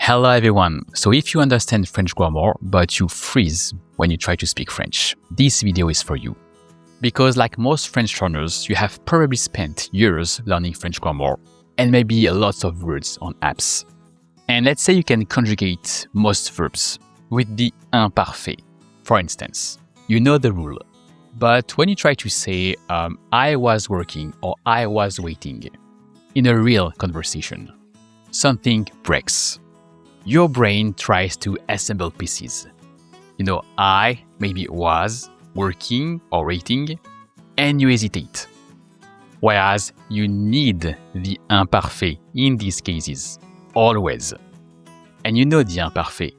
Hello everyone. So if you understand French grammar, but you freeze when you try to speak French, this video is for you. Because like most French learners, you have probably spent years learning French grammar and maybe lots of words on apps. And let's say you can conjugate most verbs with the imparfait. For instance, you know the rule. But when you try to say, I was working or I was waiting in a real conversation, something breaks. Your brain tries to assemble pieces. You know, I, maybe was, working or waiting, and you hesitate. Whereas you need the imparfait in these cases, always. And you know the imparfait,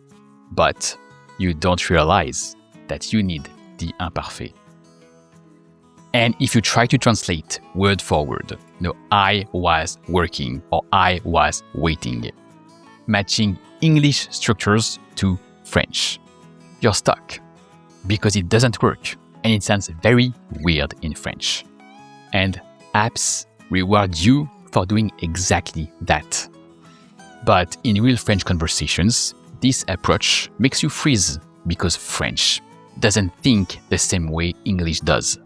but you don't realize that you need the imparfait. And if you try to translate word for word, I was working or I was waiting, matching English structures to French, you're stuck because it doesn't work and it sounds very weird in French. And apps reward you for doing exactly that. But in real French conversations, this approach makes you freeze because French doesn't think the same way English does.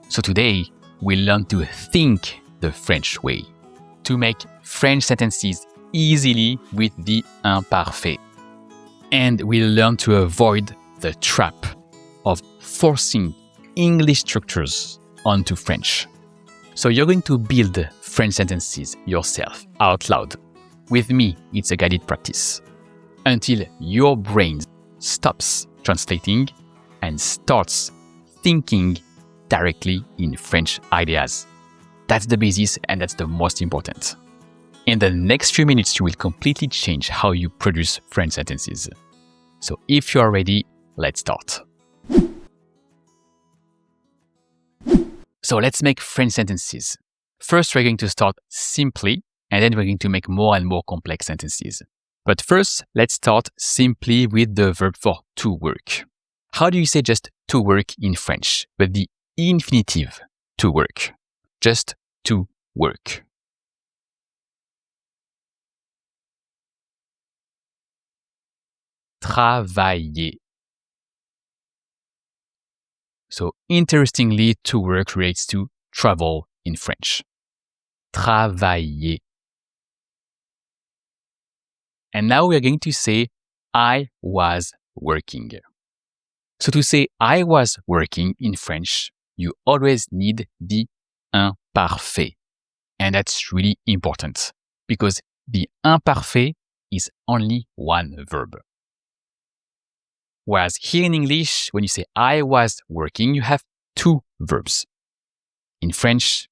So today, we learn to think the French way, to make French sentences easily with the imparfait. And we'll learn to avoid the trap of forcing English structures onto French. So you're going to build French sentences yourself out loud. With me, it's a guided practice until your brain stops translating and starts thinking directly in French ideas. That's the basis and that's the most important. In the next few minutes, you will completely change how you produce French sentences. So if you are ready, let's start. So let's make French sentences. First, we're going to start simply, and then we're going to make more and more complex sentences. But first, let's start simply with the verb for to work. How do you say just to work in French with the infinitive to work? Just to work. Travailler. So interestingly, to work relates to travel in French. Travailler. And now we are going to say I was working. So to say I was working in French, you always need the imparfait. And that's really important because the imparfait is only one verb. Whereas here in English, when you say I was working, you have two verbs. In French,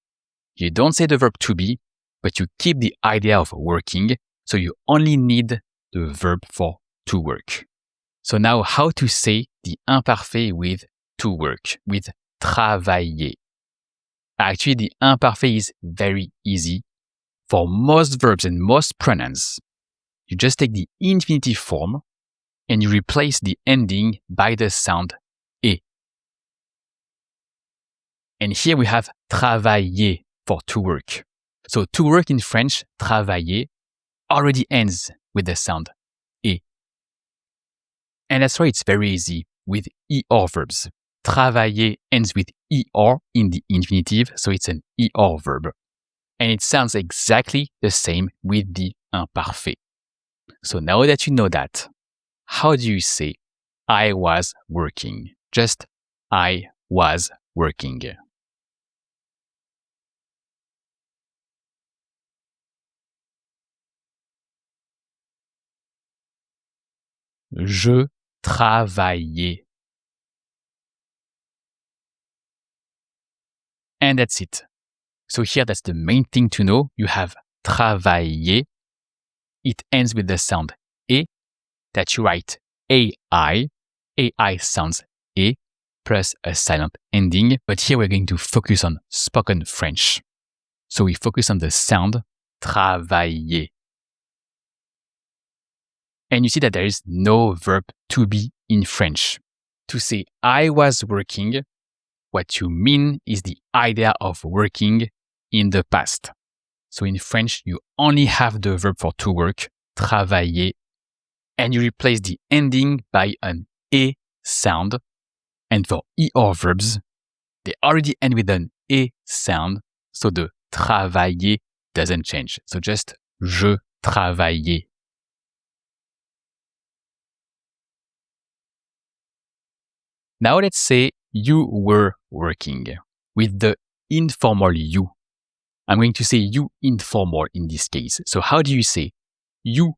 you don't say the verb to be, but you keep the idea of working, so you only need the verb for to work. So now how to say the imparfait with to work, with travailler. Actually, the imparfait is very easy. For most verbs and most pronouns, you just take the infinitive form and you replace the ending by the sound et. And here we have travailler for to work. So to work in French, travailler, already ends with the sound et. And that's why it's very easy with er verbs. Travailler ends with er in the infinitive, so it's an er verb. And it sounds exactly the same with the imparfait. So now that you know that, how do you say I was working? Just I was working. Je travaillais. And that's it. So here, that's the main thing to know. You have travailler. It ends with the sound et that you write AI. AI sounds et plus a silent ending. But here we're going to focus on spoken French. So we focus on the sound travailler. And you see that there is no verb to be in French. To say I was working, what you mean is the idea of working in the past. So in French, you only have the verb for to work, travailler, and you replace the ending by an E sound. And for ER verbs, they already end with an E sound, so the travailler doesn't change. So just je travaillais. Now let's say you were working with the informal you. I'm going to say you informal in this case. So how do you say you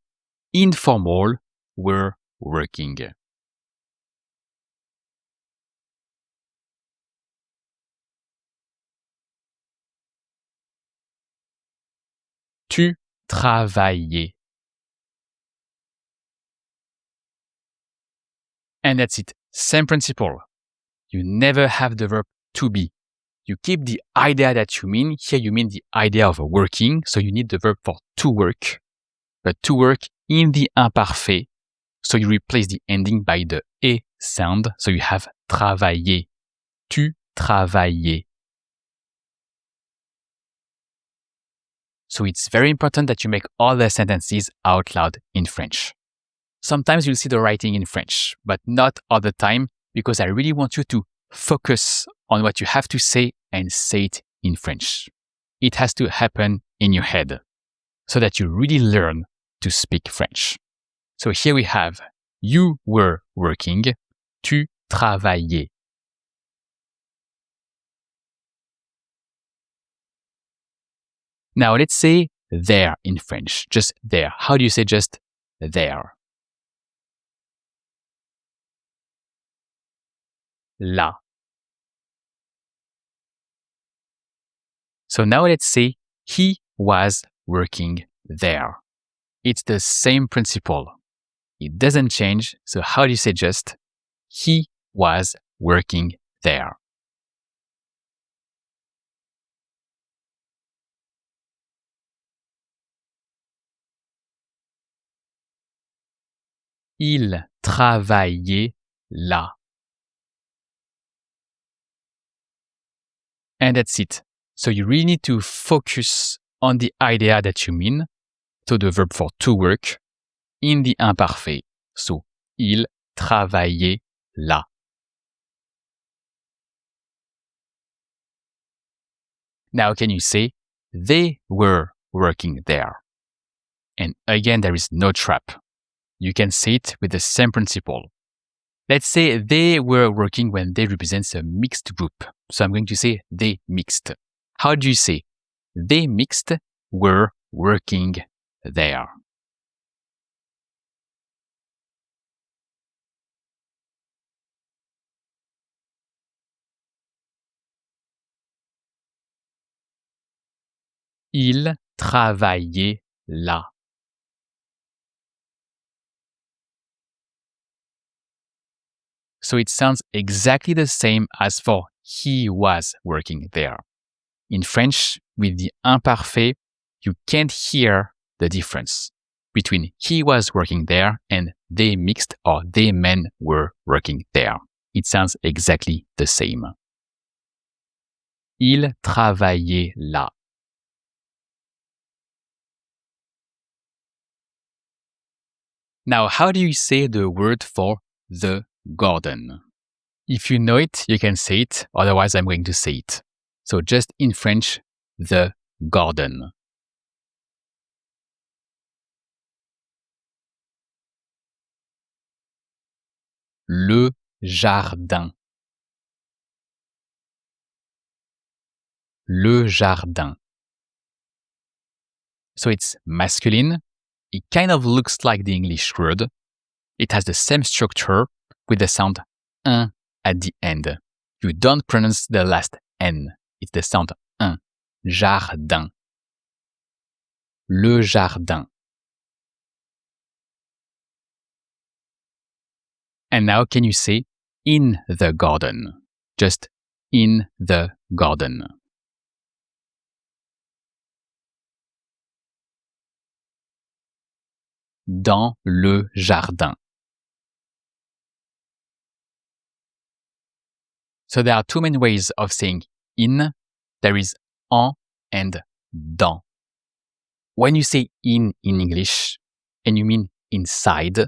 informal were working? Tu travaillais. And that's it. Same principle. You never have the verb to be. You keep the idea that you mean. Here you mean the idea of working. So you need the verb for to work. But to work in the imparfait. So you replace the ending by the E sound. So you have travailler. Tu travaillais. So it's very important that you make all the sentences out loud in French. Sometimes you'll see the writing in French, but not all the time, because I really want you to focus on what you have to say and say it in French. It has to happen in your head so that you really learn to speak French. So here we have you were working, tu travaillais. Now let's say there in French, just there. How do you say just there? Là. So now let's say he was working there. It's the same principle. It doesn't change. So how do you say just he was working there? Il travaillait là. And that's it. So you really need to focus on the idea that you mean, so the verb for to work, in the imparfait. So, il travaillait là. Now can you say, they were working there? And again, there is no trap. You can say it with the same principle. Let's say they were working when they represents a mixed group. So I'm going to say they mixed. How do you say? They mixed were working there. Ils travaillaient là. So it sounds exactly the same as for he was working there. In French, with the imparfait, you can't hear the difference between he was working there and they mixed or they men were working there. It sounds exactly the same. Il travaillait là. Now, how do you say the word for the garden? If you know it, you can say it. Otherwise, I'm going to say it. So just in French, the garden. Le jardin. Le jardin. So it's masculine. It kind of looks like the English word. It has the same structure with the sound un at the end. You don't pronounce the last N. It's the sound un. Jardin. Le jardin. And now can you say in the garden? Just in the garden. Dans le jardin. So there are two main ways of saying in. There is en and dans. When you say in English and you mean inside,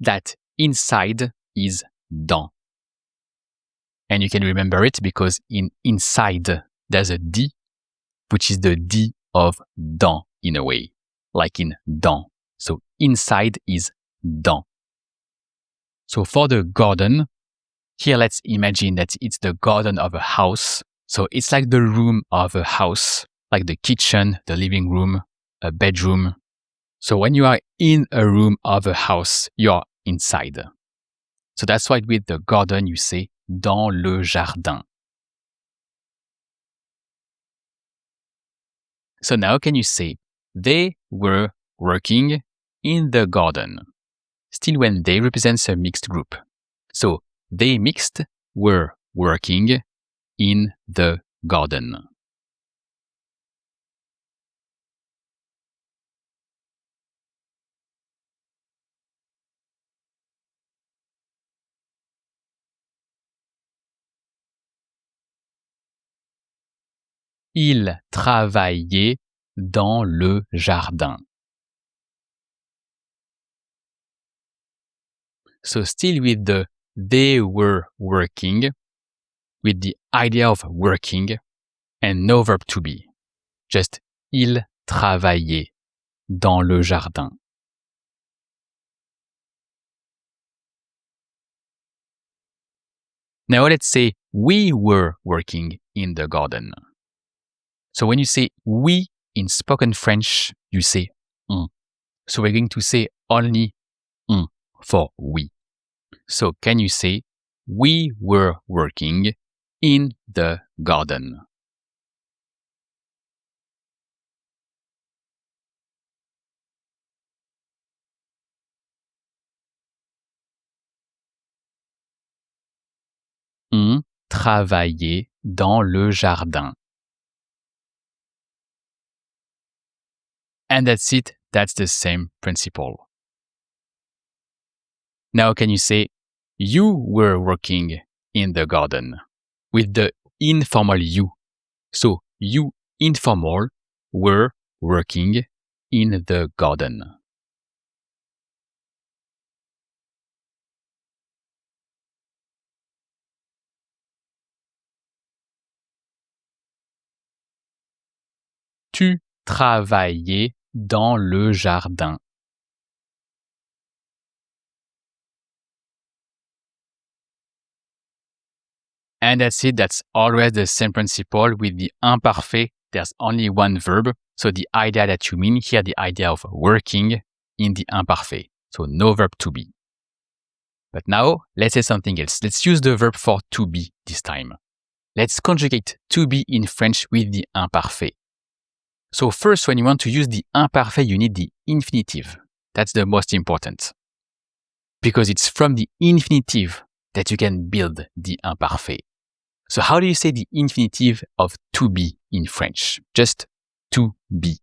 that inside is dans. And you can remember it because in inside, there's a D, which is the D of dans in a way, like in dans. So inside is dans. So for the garden, here let's imagine that it's the garden of a house. So it's like the room of a house, like the kitchen, the living room, a bedroom. So when you are in a room of a house, you're inside. So that's why with the garden, you say dans le jardin. So now can you say they were working in the garden? Still when they represents a mixed group. So they mixed were working in the garden. Ils travaillaient dans le jardin. So still with the they were working, with the idea of working and no verb to be. Just ils travaillaient dans le jardin. Now let's say we were working in the garden. So when you say we in spoken French, you say on. So we're going to say only on for we. So can you say we were working in the garden? On travaillait dans le jardin. And that's it. That's the same principle. Now can you say you were working in the garden with the informal you? So you informal were working in the garden. Tu travaillais dans le jardin. And that's it. That's always the same principle. With the imparfait, there's only one verb. So the idea that you mean here, the idea of working in the imparfait. So no verb to be. But now, let's say something else. Let's use the verb for to be this time. Let's conjugate to be in French with the imparfait. So first, when you want to use the imparfait, you need the infinitive. That's the most important. Because it's from the infinitive that you can build the imparfait. So how do you say the infinitive of to be in French? Just to be.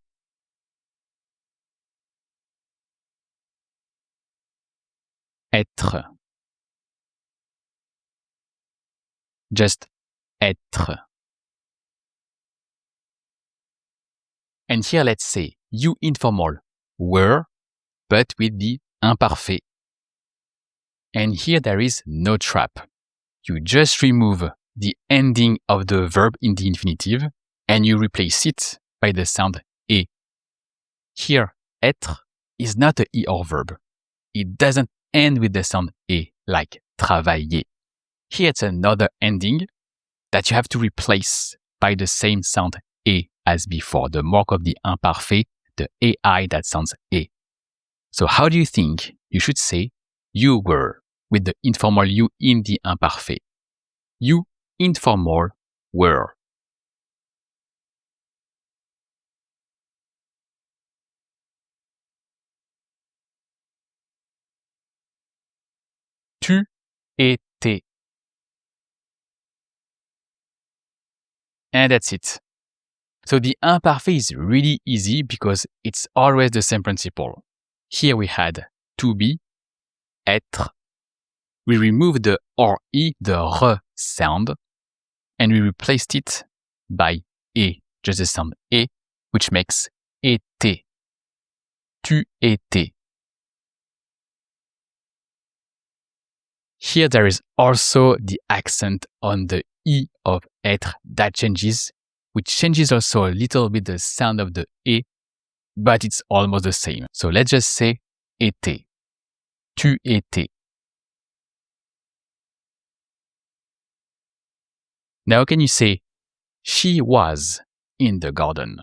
Être. Just être. And here let's say you informal were, but with the imparfait. And here there is no trap. You just remove the ending of the verb in the infinitive and you replace it by the sound et. Here, être is not a er verb. It doesn't end with the sound et, like travailler. Here it's another ending that you have to replace by the same sound et as before, the mark of the imparfait, the ai that sounds et. So how do you think you should say you were with the informal you in the imparfait? You informal were. Tu étais. And that's it. So the imparfait is really easy because it's always the same principle. Here we had to be, être. We removed the RE, the R sound, and we replaced it by E, just the sound E, which makes été. Tu étais. here there is also the accent on the E of être that changes, which changes also a little bit the sound of the E, but it's almost the same. So let's just say était. Tu étais. Now can you say she was in the garden?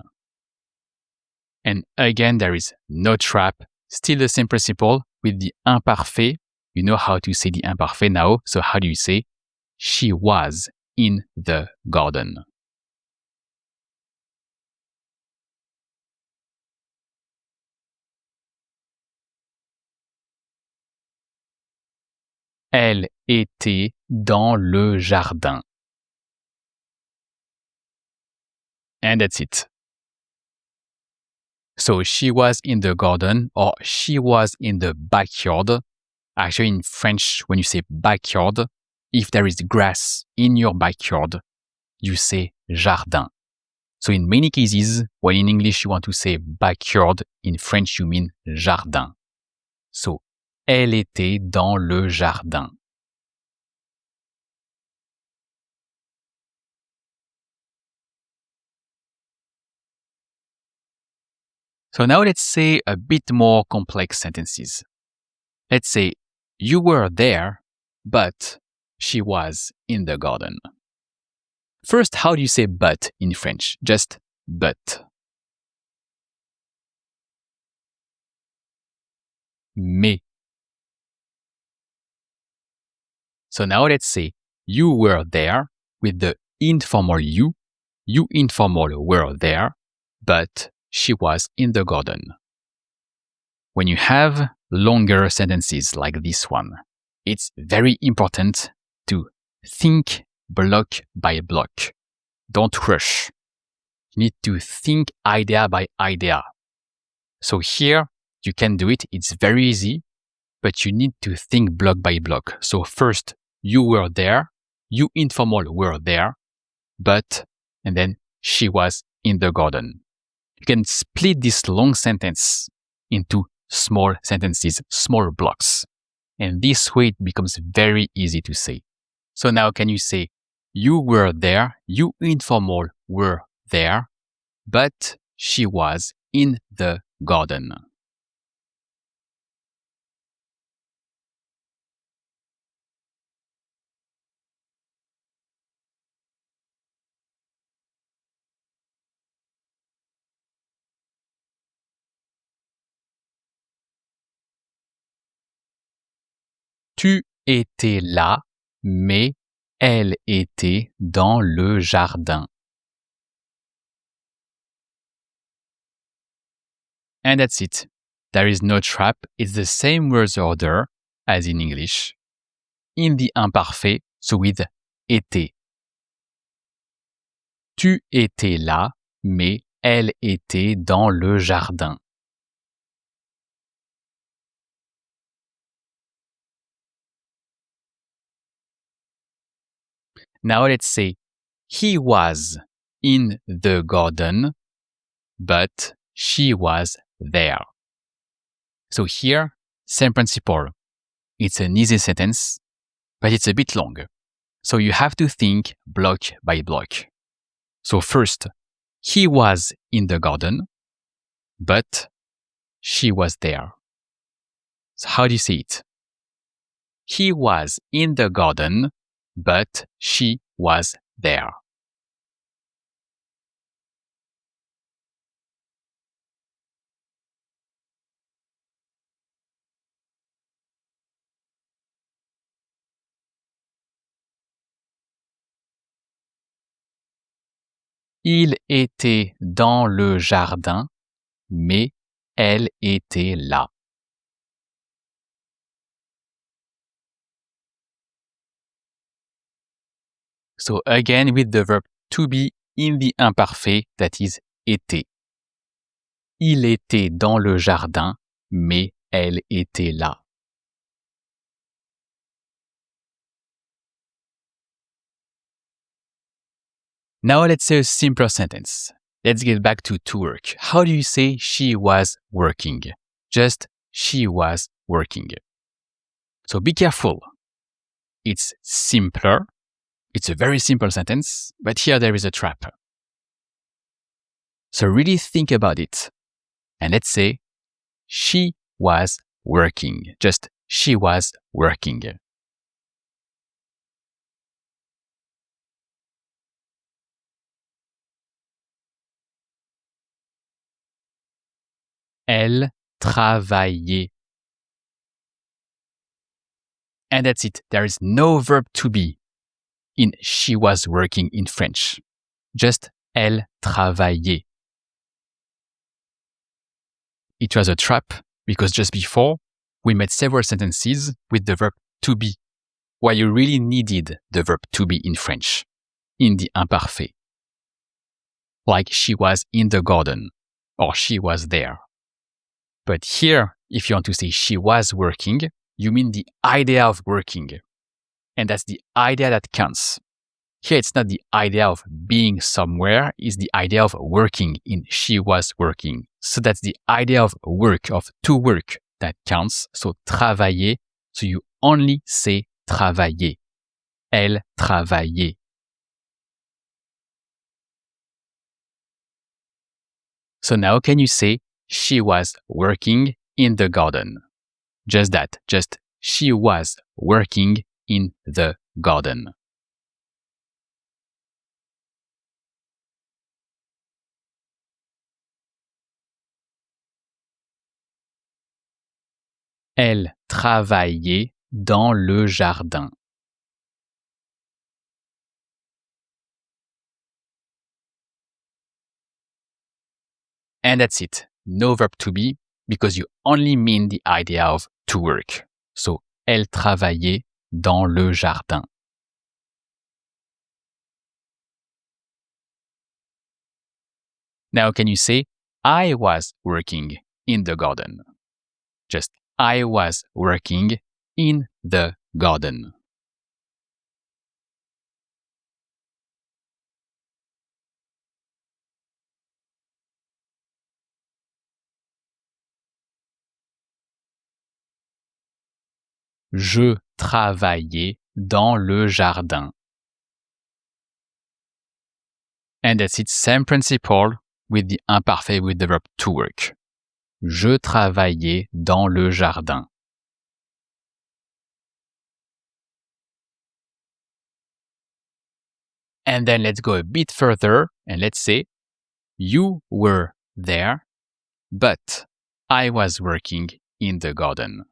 And again, there is no trap. Still the same principle with the imparfait. You know how to say the imparfait now. So how do you say she was in the garden? Elle était dans le jardin. And that's it. So she was in the garden or she was in the backyard. Actually, in French, when you say backyard, if there is grass in your backyard, you say jardin. So in many cases, when in English you want to say backyard, in French you mean jardin. So, elle était dans le jardin. So now let's say a bit more complex sentences. Let's say, you were there, but she was in the garden. First, how do you say but in French? Just but. Mais. So now let's say, you were there with the informal you. You informal were there, but she was in the garden. When you have longer sentences like this one, it's very important to think block by block. Don't rush. You need to think idea by idea. So here, you can do it. It's very easy, but you need to think block by block. So first, you were there. You informal were there, but, and then she was in the garden. You can split this long sentence into small sentences, small blocks. And this way it becomes very easy to say. So now can you say, you were there, you informal were there, but she was in the garden. Tu étais là, mais elle était dans le jardin. And that's it. There is no trap. It's the same word order as in English. In the imparfait, so with était. Tu étais là, mais elle était dans le jardin. Now let's say, he was in the garden, but she was there. So here, same principle. It's an easy sentence, but it's a bit long. So you have to think block by block. So first, he was in the garden, but she was there. So how do you say it? He was in the garden, but she was there. Il était dans le jardin, mais elle était là. So again with the verb to be in the imparfait, that is était. Il était dans le jardin, mais elle était là. Now let's say a simpler sentence. Let's get back to work. How do you say she was working? Just she was working. So be careful. it's simpler. It's a very simple sentence, but here there is a trap. So really think about it. And let's say, she was working. Just, she was working. Elle travaillait. And that's it. There is no verb to be in she was working in French. Just elle travaillait. It was a trap because just before, we made several sentences with the verb to be, where you really needed the verb to be in French, in the imparfait. Like she was in the garden, or she was there. But here, if you want to say she was working, you mean the idea of working. And that's the idea that counts. Here, it's not the idea of being somewhere, it's the idea of working in she was working. So that's the idea of work, of to work that counts. So travailler, so you only say travailler. Elle travaillait. So now can you say she was working in the garden? Just that, just she was working in the garden. Elle travaillait dans le jardin. And that's it. No verb to be, because you only mean the idea of to work. So, elle travaillait dans le jardin. Now, can you say, I was working in the garden? Just, I was working in the garden. Je travaillais dans le jardin. And that's it, same principle with the imparfait with the verb to work. Je travaillais dans le jardin. And then let's go a bit further and let's say, you were there, but I was working in the garden.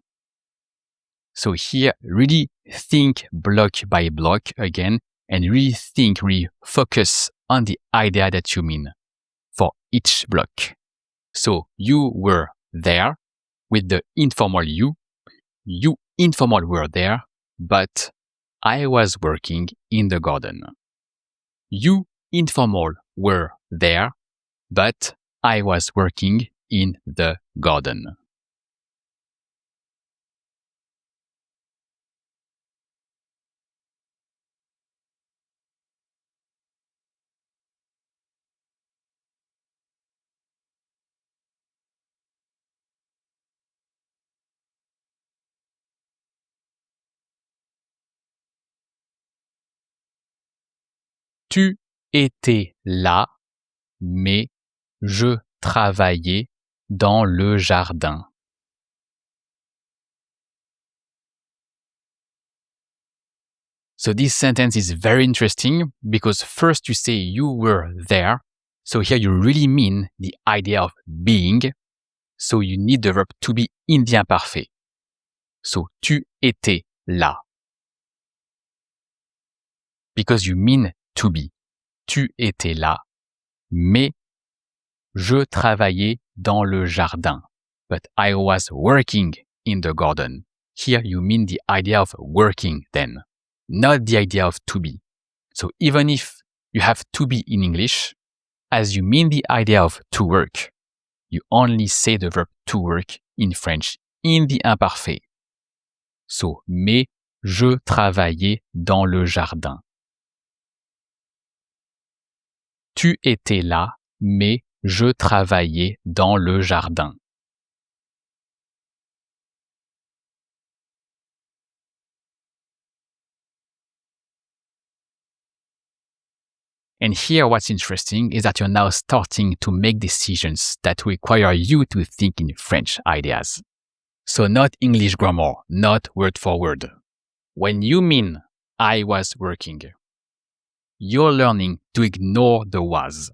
So here, really think block by block again, and really focus on the idea that you mean for each block. So you were there with the informal you informal were there, but I was working in the garden. You informal were there, but I was working in the garden. Tu étais là, mais je travaillais dans le jardin. So this sentence is very interesting because first you say you were there. So here you really mean the idea of being. So you need the verb to be in the imparfait. So tu étais là. Because you mean to be. Tu étais là, mais je travaillais dans le jardin. But I was working in the garden. Here you mean the idea of working then, not the idea of to be. So even if you have to be in English, as you mean the idea of to work, you only say the verb to work in French in the imparfait. So, mais je travaillais dans le jardin. Tu étais là, mais je travaillais dans le jardin. And here what's interesting is that you're now starting to make decisions that require you to think in French ideas. So not English grammar, not word for word. When you mean I was working, you're learning to ignore the was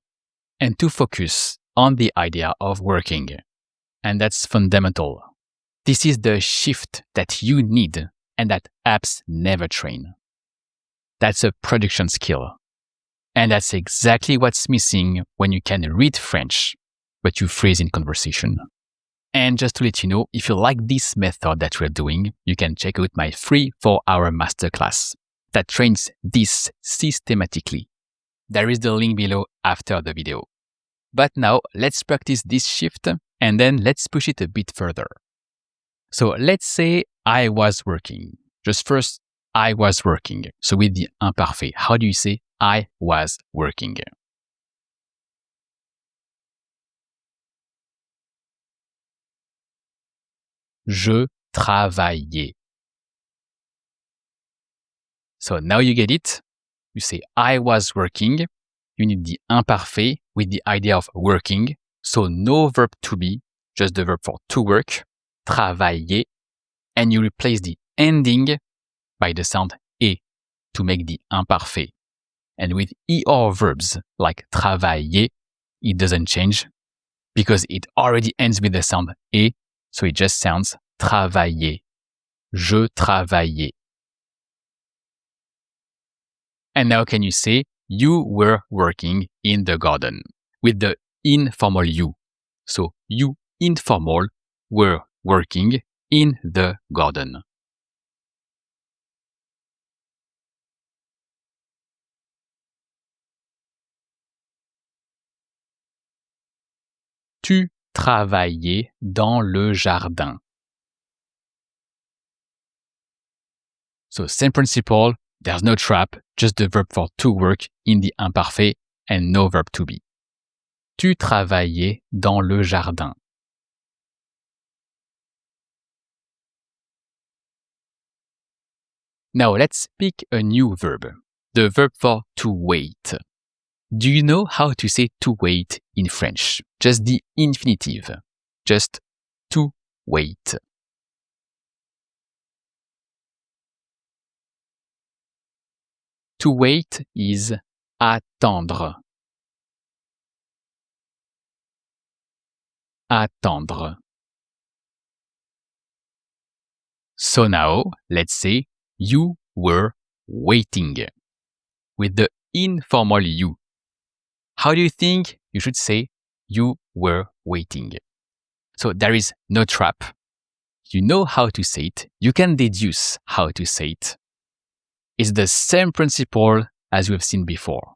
and to focus on the idea of working. And that's fundamental. This is the shift that you need and that apps never train. That's a production skill. And that's exactly what's missing when you can read French, but you freeze in conversation. And just to let you know, if you like this method that we're doing, you can check out my free 4-hour masterclass that trains this systematically. There is the link below after the video. But now let's practice this shift and then let's push it a bit further. So let's say I was working. Just first, I was working. So with the imparfait, how do you say I was working? Je travaillais. So now you get it. You say I was working. You need the imparfait with the idea of working. So no verb to be, just the verb for to work, travailler. And you replace the ending by the sound et to make the imparfait. And with er verbs like travailler, it doesn't change because it already ends with the sound et, so it just sounds travailler. Je travaillais. And now can you say you were working in the garden with the informal you. So you informal were working in the garden. Tu travaillais dans le jardin. So same principle, there's no trap, just the verb for to work in the imparfait and no verb to be. Tu travaillais dans le jardin. Now let's pick a new verb, the verb for to wait. Do you know how to say to wait in French? Just the infinitive. Just to wait. To wait is attendre. Attendre. So now, let's say you were waiting with the informal you. How do you think you should say you were waiting? So there is no trap. You know how to say it. You can deduce how to say it. It's the same principle as we've seen before.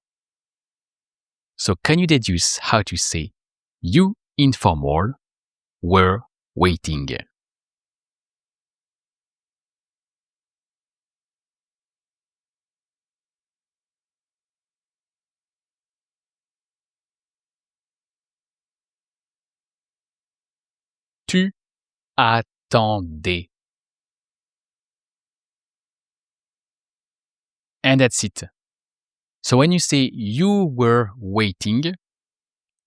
So can you deduce how to say you informal were waiting? Tu attendais. And that's it. So when you say you were waiting,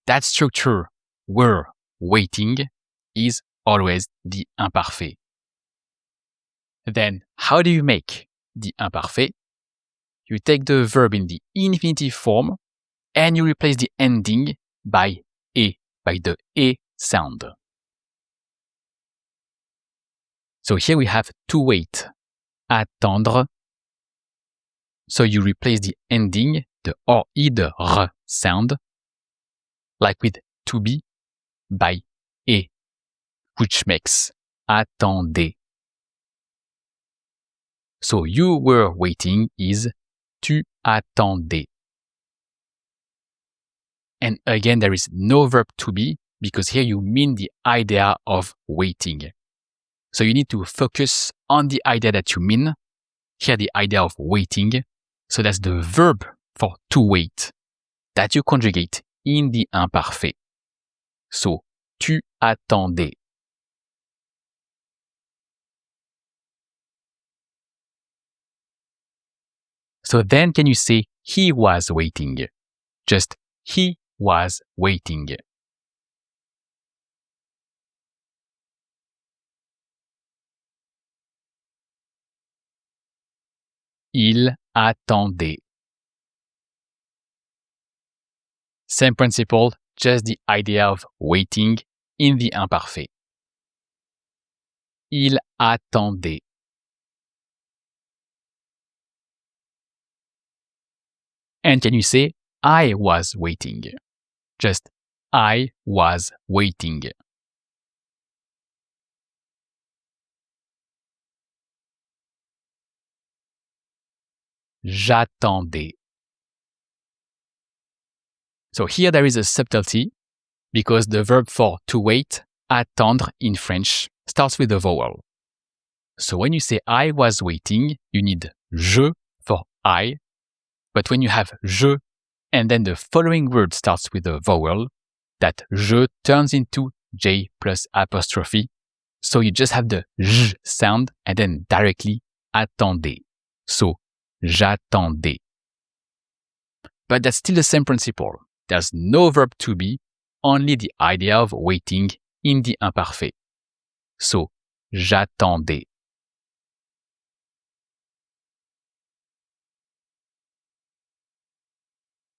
that structure were waiting is always the imparfait. Then how do you make the imparfait? You take the verb in the infinitive form and you replace the ending by et, by the et sound. So here we have to wait, attendre. So you replace the ending, the or, the r sound, like with to be, by et, which makes attendez. So you were waiting is tu attendais. And again, there is no verb to be because here you mean the idea of waiting. So you need to focus on the idea that you mean. Here the idea of waiting. So that's the verb for to wait that you conjugate in the imparfait. So tu attendais. So then can you say he was waiting? Just he was waiting. Il attendait. Same principle, just the idea of waiting in the imparfait. Il attendait. And can you say, I was waiting? Just, I was waiting. J'attendais. So here there is a subtlety because the verb for to wait, attendre in French, starts with a vowel. So when you say I was waiting, you need je for I. But when you have je and then the following word starts with a vowel, that je turns into J plus apostrophe. So you just have the j sound and then directly attendez. So j'attendais. But that's still the same principle. There's no verb to be, only the idea of waiting in the imparfait. So j'attendais.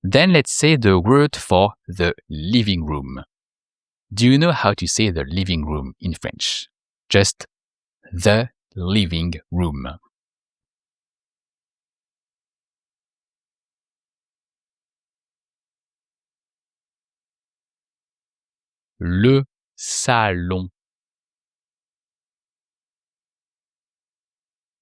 Then let's say the word for the living room. Do you know how to say the living room in French? Just the living room. Le salon.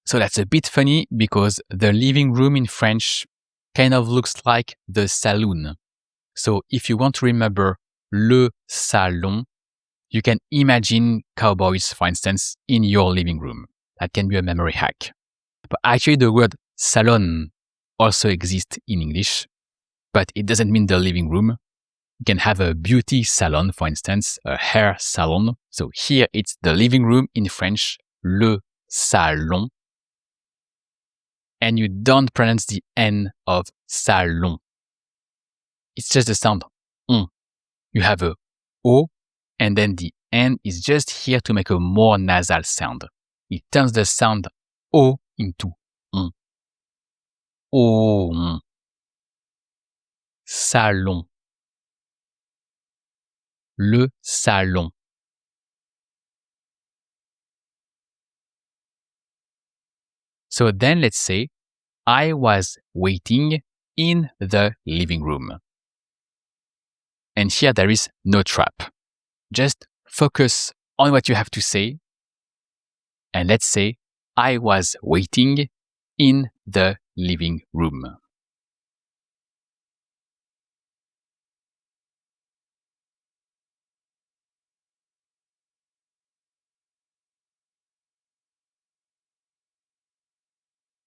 So that's a bit funny because the living room in French kind of looks like the saloon. So if you want to remember le salon, you can imagine cowboys, for instance, in your living room. That can be a memory hack. But actually the word salon also exists in English, but it doesn't mean the living room. You can have a beauty salon, for instance, a hair salon. So here it's the living room in French, le salon. And you don't pronounce the N of salon. It's just the sound on. You have a O, and then the N is just here to make a more nasal sound. It turns the sound O into on. On. Salon. Le salon. So then let's say, I was waiting in the living room. And here there is no trap. Just focus on what you have to say. And let's say, I was waiting in the living room.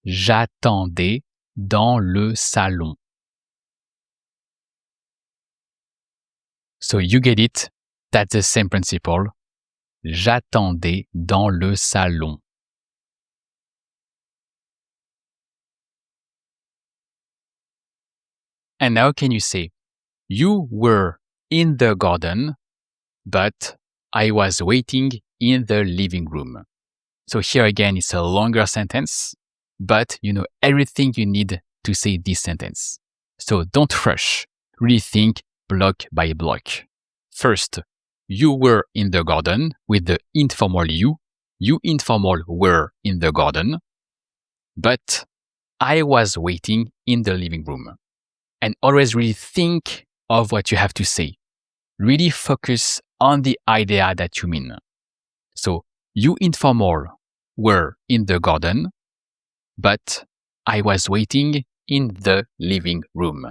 J'attendais dans le salon. So you get it, that's the same principle. J'attendais dans le salon. And now can you say, you were in the garden, but I was waiting in the living room. So here again, it's a longer sentence, but you know everything you need to say this sentence. So don't rush, really think block by block. First, you were in the garden with the informal you informal were in the garden, but I was waiting in the living room. And always really think of what you have to say. Really focus on the idea that you mean. So, you informal were in the garden, but I was waiting in the living room.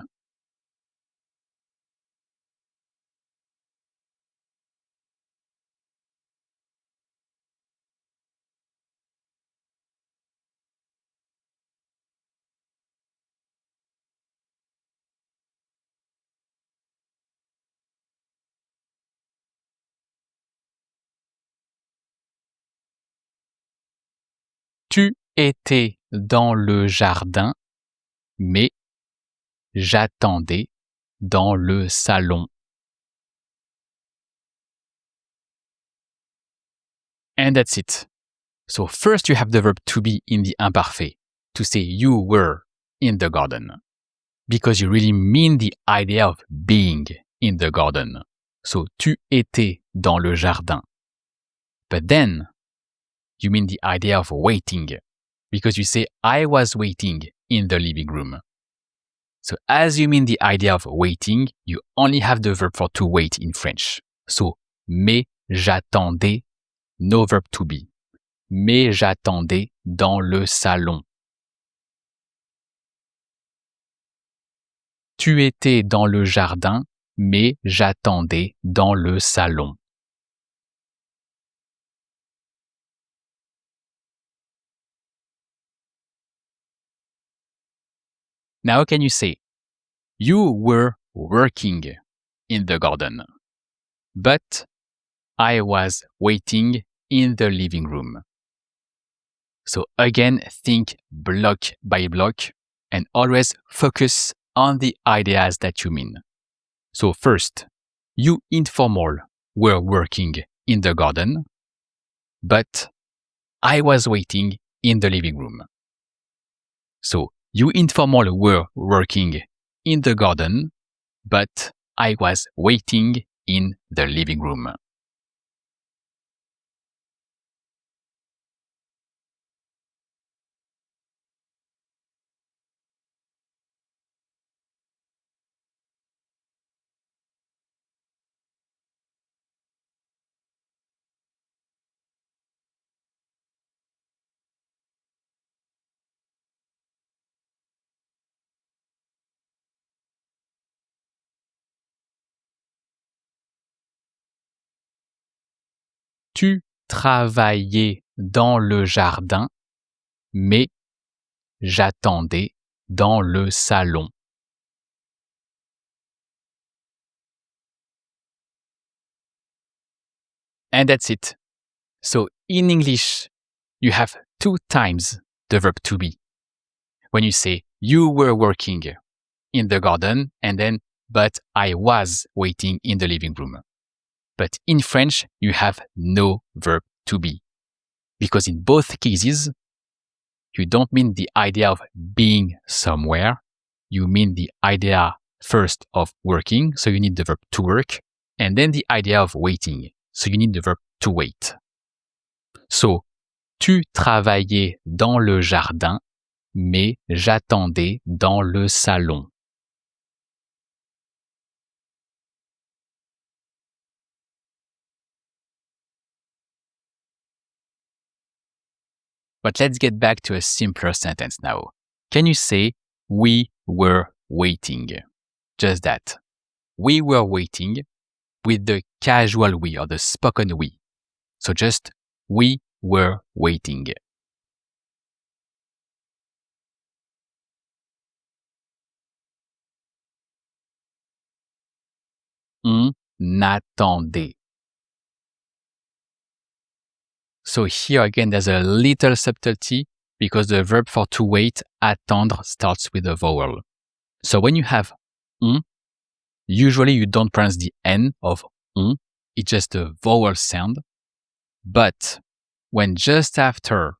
Tu étais dans le jardin, mais j'attendais dans le salon. And that's it. So first you have the verb to be in the imparfait, to say you were in the garden, because you really mean the idea of being in the garden. So tu étais dans le jardin. But then you mean the idea of waiting, because you say I was waiting in the living room. So as you mean the idea of waiting, you only have the verb for to wait in French. So mais j'attendais, no verb to be. Mais j'attendais dans le salon. Tu étais dans le jardin, mais j'attendais dans le salon. Now can you say, you were working in the garden, but I was waiting in the living room. So again, think block by block and always focus on the ideas that you mean. So first, you informal were working in the garden, but I was waiting in the living room. So you informal were working in the garden, but I was waiting in the living room. Tu travaillais dans le jardin, mais j'attendais dans le salon. And that's it. So in English, you have 2 times the verb to be. When you say you were working in the garden and then but I was waiting in the living room. But in French, you have no verb to be. Because in both cases, you don't mean the idea of being somewhere. You mean the idea first of working, so you need the verb to work, and then the idea of waiting, so you need the verb to wait. So, tu travaillais dans le jardin, mais j'attendais dans le salon. But let's get back to a simpler sentence now. Can you say, we were waiting? Just that. We were waiting with the casual we or the spoken we. So just, we were waiting. On attendait. So here again, there's a little subtlety because the verb for to wait, attendre, starts with a vowel. So when you have on, usually you don't pronounce the N of on, it's just a vowel sound. But when just after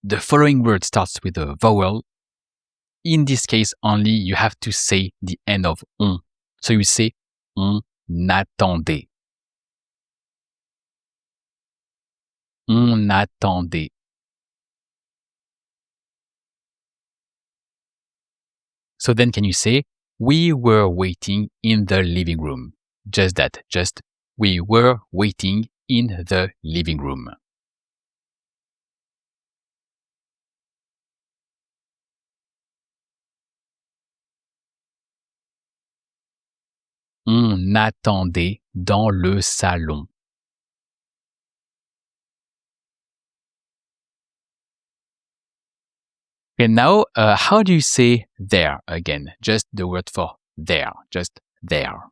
the following word starts with a vowel, in this case only, you have to say the end of on. So you say on attendait. On attendait. So then can you say, we were waiting in the living room? Just that, just we were waiting in the living room. On attendait dans le salon. And now, how do you say there again? Just the word for there, just there.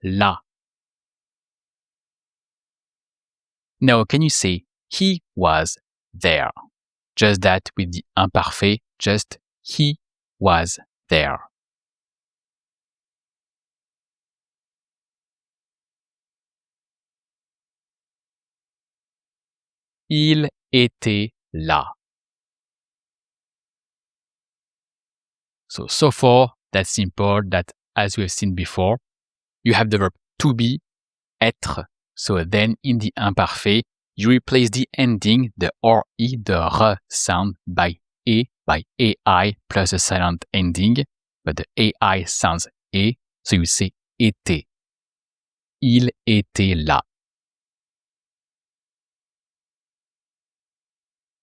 Là. Now, can you say he was there? Just that with the imparfait, just he was there. Il était là. So far, that's simple that as we have seen before, you have the verb to be, être. So then in the imparfait, you replace the ending, the RE, the R sound by AI plus a silent ending, but the AI sounds E, so you say était. Il était là.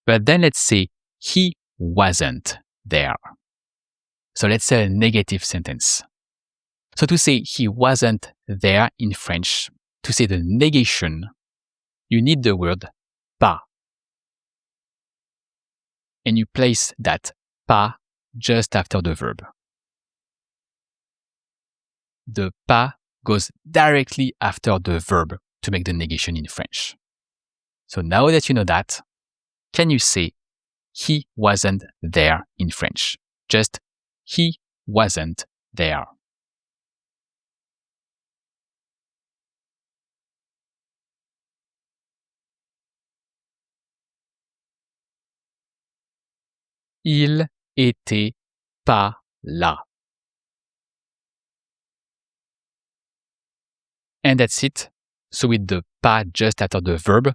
But then let's say he wasn't there. So let's say a negative sentence. So to say he wasn't there in French, to say the negation, you need the word pas. And you place that pas just after the verb. The pas goes directly after the verb to make the negation in French. So now that you know that, can you say he wasn't there in French? Just he wasn't there. Il était pas là. And that's it. So with the pas just after the verb,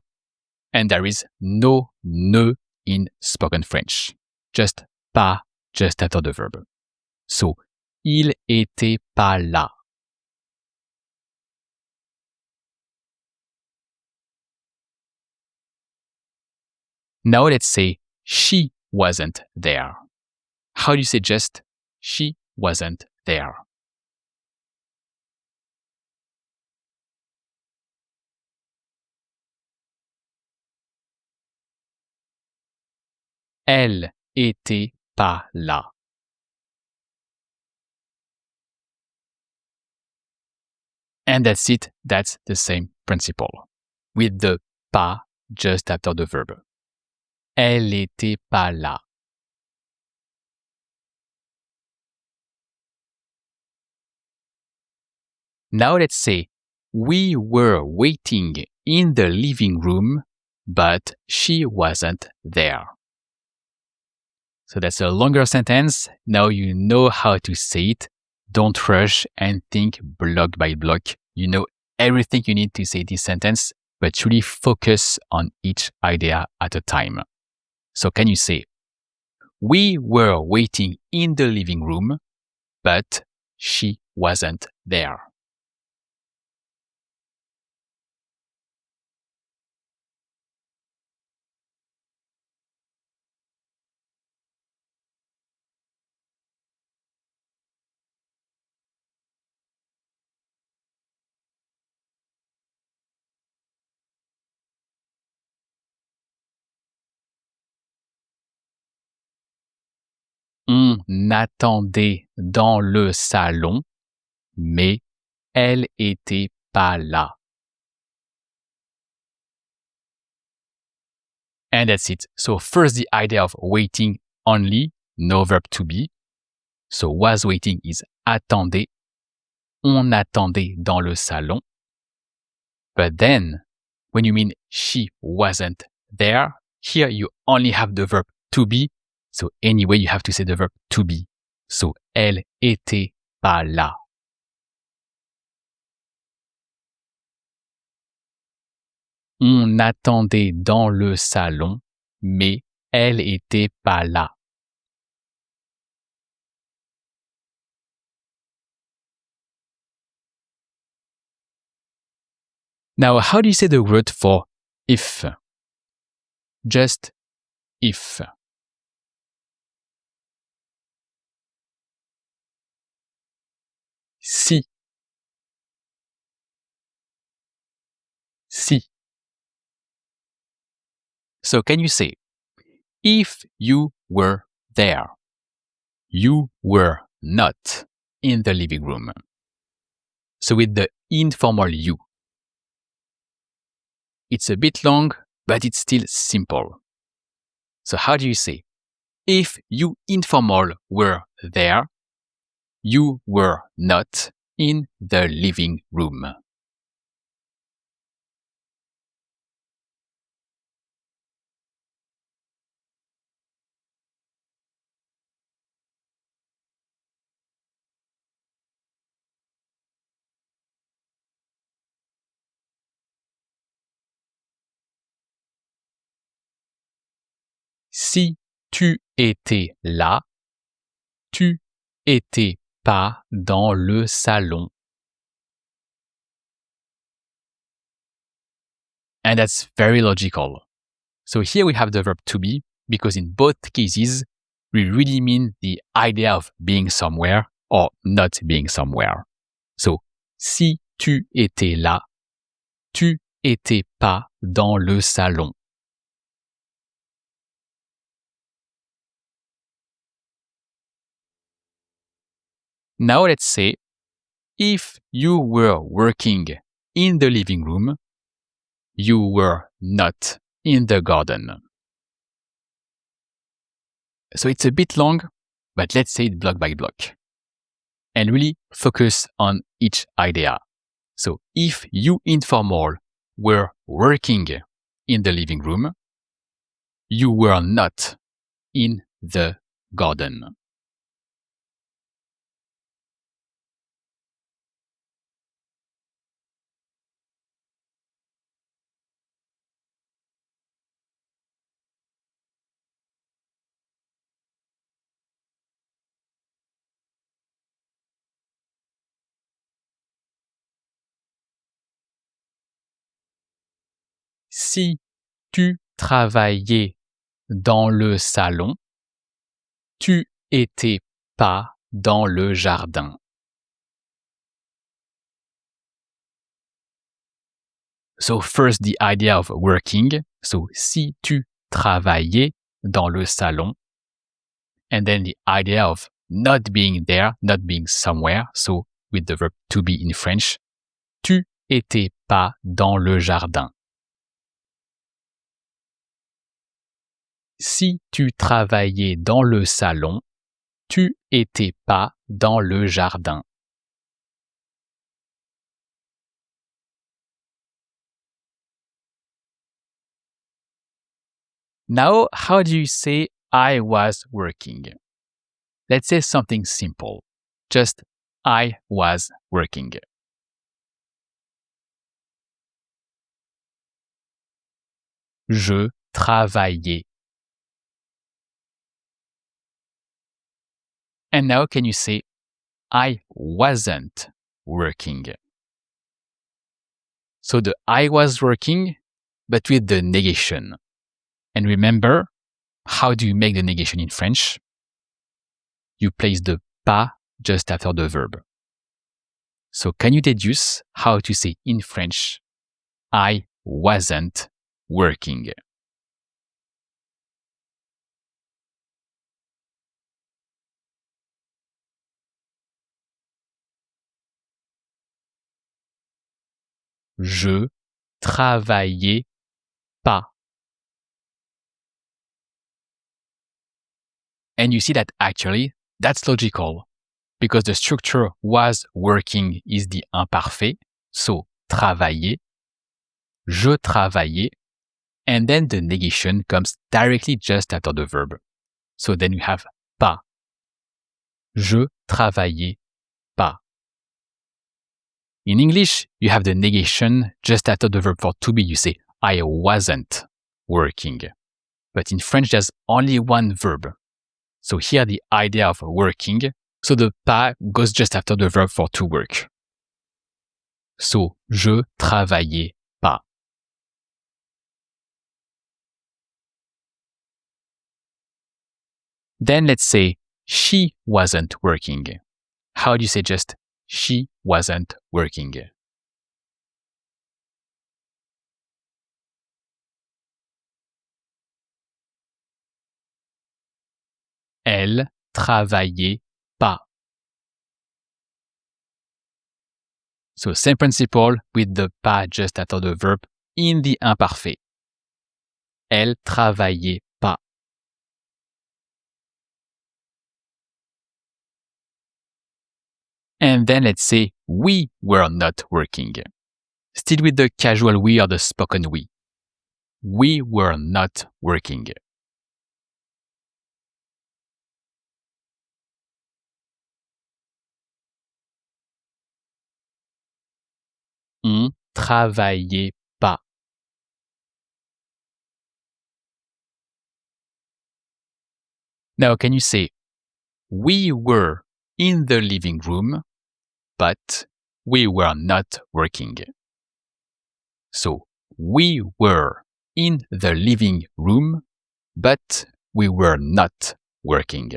and there is no ne in spoken French. Just pas just after the verb. So, il était pas là. Now let's say she wasn't there. How do you say just she wasn't there? Elle était pas là. And that's it. That's the same principle. With the pas just after the verb. Elle était pas là. Now let's say we were waiting in the living room, but she wasn't there. So that's a longer sentence. Now you know how to say it. Don't rush and think block by block. You know everything you need to say this sentence, but really focus on each idea at a time. So can you say, we were waiting in the living room, but she wasn't there. On attendait dans le salon, mais elle était pas là. And that's it. So first the idea of waiting only, no verb to be. So was waiting is attendait. On attendait dans le salon. But then, when you mean she wasn't there, here you only have the verb to be. So anyway, you have to say the verb to be. So elle était pas là. On attendait dans le salon, mais elle était pas là. Now, how do you say the word for if? Just if. Si. Si. So can you say, if you were there, you were not in the living room. So with the informal you. It's a bit long, but it's still simple. So how do you say, if you informal were there, you were not in the living room. Si tu étais là, tu étais pas dans le salon. And that's very logical. So here we have the verb to be, because in both cases, we really mean the idea of being somewhere or not being somewhere. So, si tu étais là, tu étais pas dans le salon. Now let's say, if you were working in the living room, you were not in the garden. So it's a bit long, but let's say it block by block. And really focus on each idea. So if you informal were working in the living room, you were not in the garden. Si tu travaillais dans le salon, tu étais pas dans le jardin. So first the idea of working. So si tu travaillais dans le salon. And then the idea of not being there, not being somewhere. So with the verb to be in French, tu étais pas dans le jardin. Si tu travaillais dans le salon, tu étais pas dans le jardin. Now, how do you say I was working? Let's say something simple. Just I was working. Je travaillais. And now can you say I wasn't working? So the I was working, but with the negation. And remember, how do you make the negation in French? You place the pas just after the verb. So can you deduce how to say in French, I wasn't working? Je travaillais pas. And you see that actually, that's logical, because the structure was working is the imparfait, so travailler, je travaillais, and then the negation comes directly just after the verb. So then you have pas. Je travaillais pas. In English, you have the negation just after the verb for to be. You say, I wasn't working. But in French, there's only one verb. So here the idea of working, so the pas goes just after the verb for to work. So, je travaillais pas. Then let's say, she wasn't working. How do you say just, she wasn't working? Elle travaillait pas. So same principle with the pas just after the verb in the imparfait. Elle travaillait pas. And then let's say we were not working. Still with the casual we or the spoken we. We were not working. On travaillait pas. Now, can you say, we were in the living room, but we were not working? So, we were in the living room, but we were not working.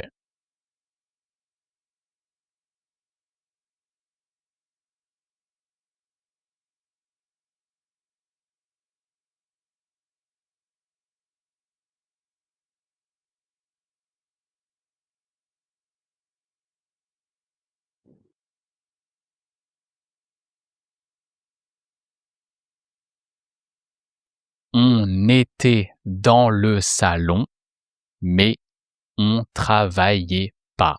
On était dans le salon, mais on travaillait pas.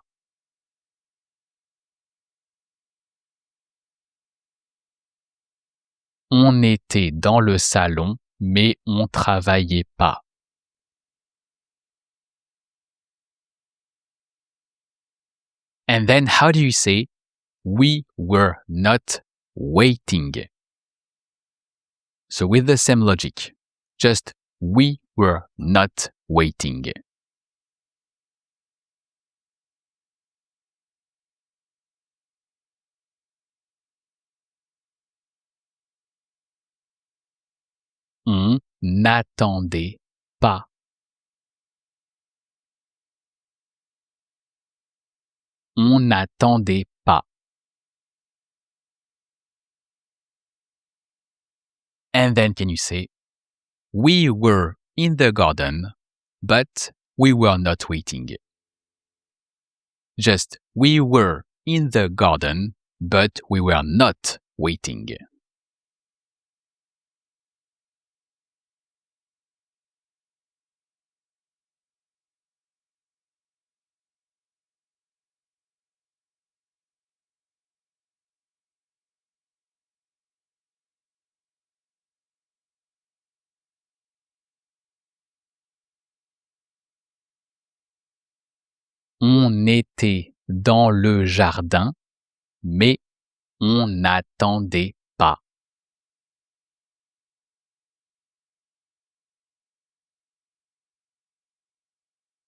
On était dans le salon, mais on travaillait pas. And then how do you say, we were not waiting? So with the same logic, just we were not waiting. On n'attendait pas. On n'attendait pas. And then can you say, we were in the garden, but we were not waiting? Just we were in the garden, but we were not waiting. On était dans le jardin, mais on n'attendait pas.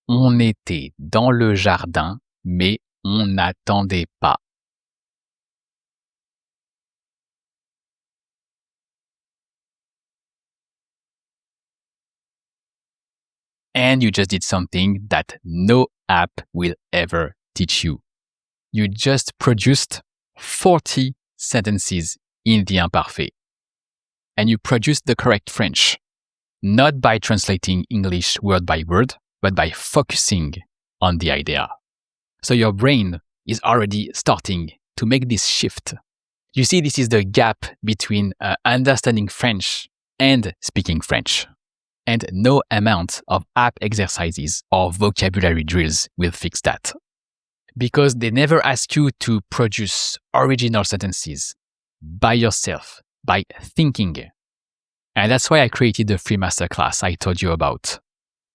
On était dans le jardin, mais on n'attendait pas. And you just did something that no app will ever teach you. You just produced 40 sentences in the Imparfait. And you produced the correct French, not by translating English word by word, but by focusing on the idea. So your brain is already starting to make this shift. You see, this is the gap between understanding French and speaking French. And no amount of app exercises or vocabulary drills will fix that. Because they never ask you to produce original sentences by yourself, by thinking. And that's why I created the free masterclass I told you about.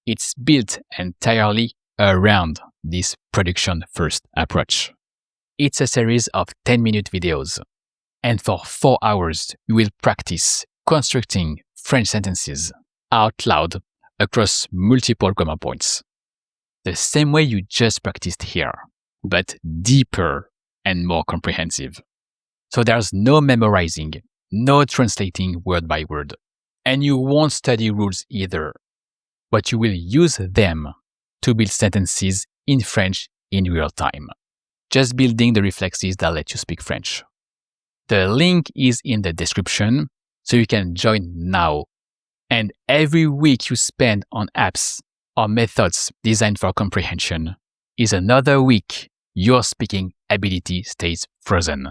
It's built entirely around this production-first approach. It's a series of 10-minute videos. And for 4 hours, you will practice constructing French sentences out loud across multiple grammar points. The same way you just practiced here, but deeper and more comprehensive. So there's no memorizing, no translating word by word. And you won't study rules either, but you will use them to build sentences in French in real time, just building the reflexes that let you speak French. The link is in the description, so you can join now. And every week you spend on apps or methods designed for comprehension is another week your speaking ability stays frozen.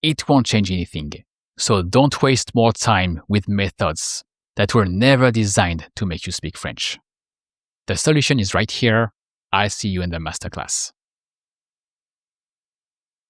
It won't change anything, so don't waste more time with methods that were never designed to make you speak French. The solution is right here. I'll see you in the masterclass.